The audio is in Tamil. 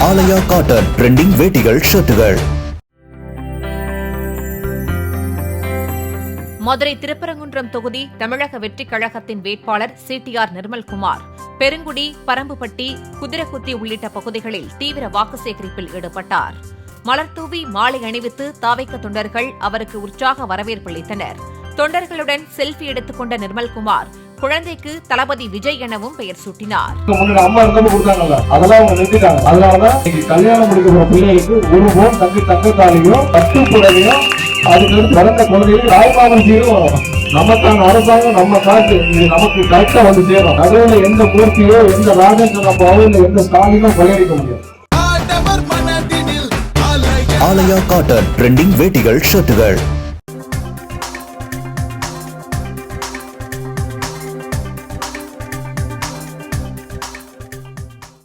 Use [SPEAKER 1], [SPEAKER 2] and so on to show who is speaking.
[SPEAKER 1] ஆலயா காட்டன் ட்ரெண்டிங் வேட்டிகள் ஷர்ட்டுகள்.
[SPEAKER 2] மதுரை திருப்பரங்குன்றம் தொகுதி தமிழக வெற்றிக் கழகத்தின் வேட்பாளர் சிடிஆர் நிர்மல்குமார் பெருங்குடி, பரம்புப்பட்டி, குதிரக்குத்தி உள்ளிட்ட பகுதிகளில் தீவிர வாக்கு சேகரிப்பில் ஈடுபட்டார். மலர்தூவி மாலை அணிவித்து தாவைக்க தொண்டர்கள் அவருக்கு உற்சாக வரவேற்பளித்தனர். தொண்டர்களுடன் செல்ஃபி எடுத்துக் கொண்ட நிர்மல்குமார் குழந்தைக்கு தளபதி விஜய் எனவும் பெயர் சூட்டினார்.
[SPEAKER 3] அம்மா கொடுத்தாங்க, அதெல்லாம் அவங்க நிறுத்திட்டாங்க. அதனாலதான் கல்யாணம் முடிக்க போற பிள்ளைகளுக்கு ஒரு போன் தங்கத்தாலையும் பட்டுப்புடவையும் அதுக்கு பிறந்த குழந்தைகளுக்கு தாய்மாமன் சீரும் வரும். நமக்கான அரசாங்கம் நம்ம காசு இது நமக்கு கரெக்டா வந்து சேரும். அதுல எந்த மூர்த்தியோ எந்த ராஜேந்திரபாவோ இல்ல எந்த ஸ்டாலினோ கொள்ளையடிக்க முடியும்.
[SPEAKER 1] ஆலயா காட்டன் ட்ரெண்டிங் வேட்டிகள் ஷர்ட்டுகள்.